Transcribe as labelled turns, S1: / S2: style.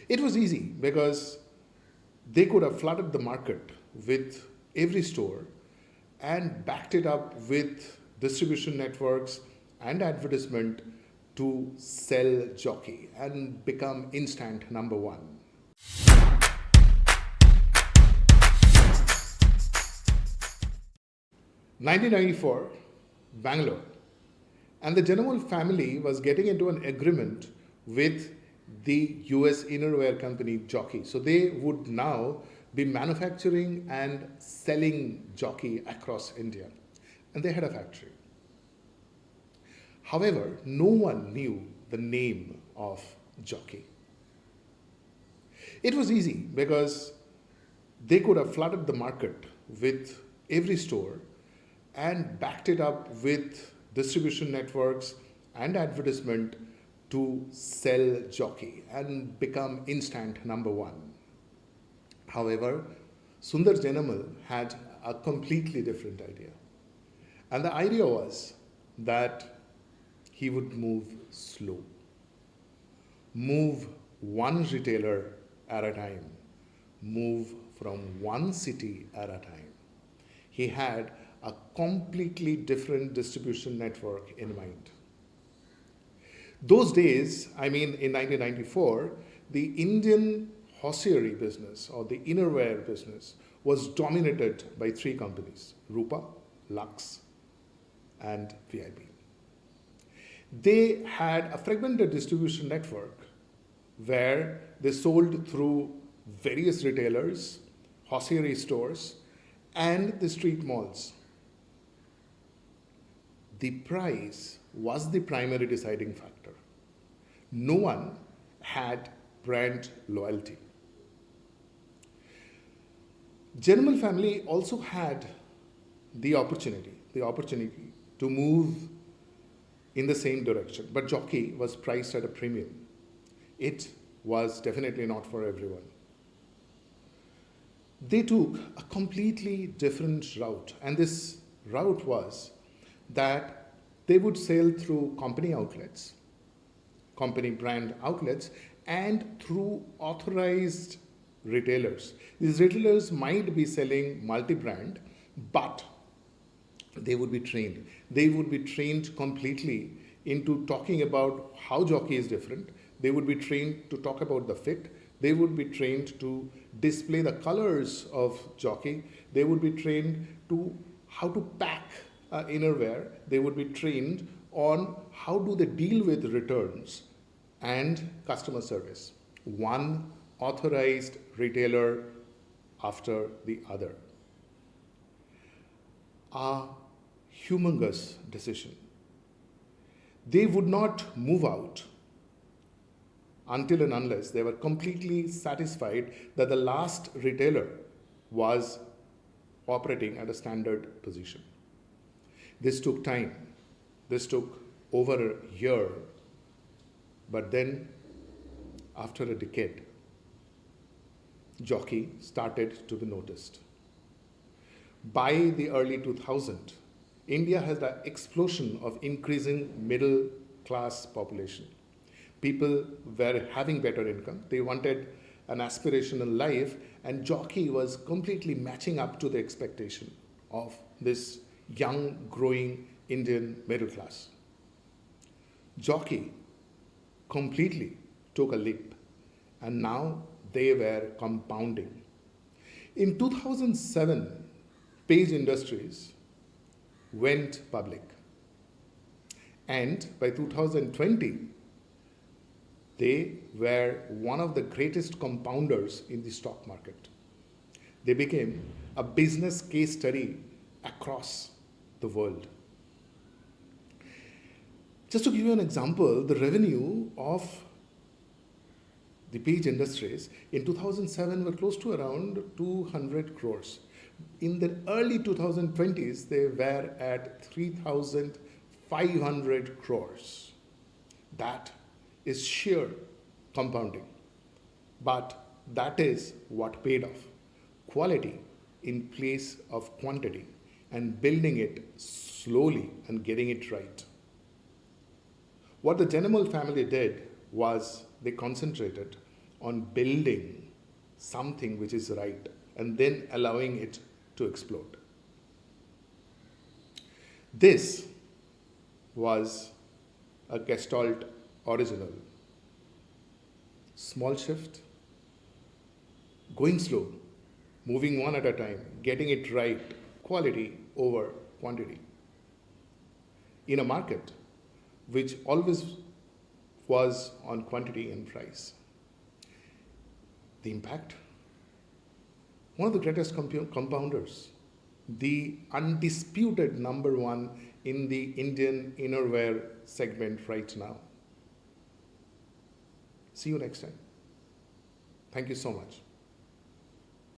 S1: It was easy because they could have flooded the market with every store and backed it up with distribution networks and advertisement to sell Jockey and become instant number one. 1994, Bangalore. And the Genomal family was getting into an agreement with the US innerwear company Jockey. So they would now be manufacturing and selling Jockey across India. And they had a factory. However, no one knew the name of Jockey. It was easy because they could have flooded the market with every store and backed it up with distribution networks and advertisement to sell Jockey and become instant number one. However, Sunder Genomal had a completely different idea. And the idea was that he would move slow, move one retailer at a time, move from one city at a time. He had a completely different distribution network in mind. Those days, in 1994, the Indian hosiery business or the innerwear business was dominated by three companies, Rupa, Lux and VIP. They had a fragmented distribution network where they sold through various retailers, hosiery stores, and the street malls. The price was the primary deciding factor. No one had brand loyalty. Genomal family also had the opportunity to move in the same direction, but Jockey was priced at a premium. It was definitely not for everyone. They took a completely different route, and this route was that they would sell through company outlets, company brand outlets, and through authorized retailers. These retailers might be selling multi-brand, but they would be trained. They would be trained completely into talking about how Jockey is different. They would be trained to talk about the fit. They would be trained to display the colors of Jockey. They would be trained to how to pack innerwear. They would be trained on how do they deal with returns and customer service. One authorized retailer after the other. A humongous decision. They would not move out until and unless they were completely satisfied that the last retailer was operating at a standard position. This took time. This took over a year. But then, after a decade, Jockey started to be noticed. By the early 2000s, India has the explosion of increasing middle class population. People were having better income. They wanted an aspirational life, and Jockey was completely matching up to the expectation of this young, growing Indian middle class. Jockey completely took a leap, and now they were compounding. In 2007, Page Industries went public, and by 2020, they were one of the greatest compounders in the stock market. They became a business case study across the world. Just to give you an example, the revenue of the Page Industries in 2007 were close to around 200 crores. In the early 2020s, they were at 3,500 crores. That is sheer compounding. But that is what paid off. Quality in place of quantity and building it slowly and getting it right. What the Genomal family did was they concentrated on building something which is right and then allowing it to explode. This was a Gestalt original. Small shift, going slow, moving one at a time, getting it right, quality over quantity. In a market which always was on quantity and price. The impact? One of the greatest compounders, the undisputed #1 in the Indian innerwear segment right now. See you next time. Thank you so much.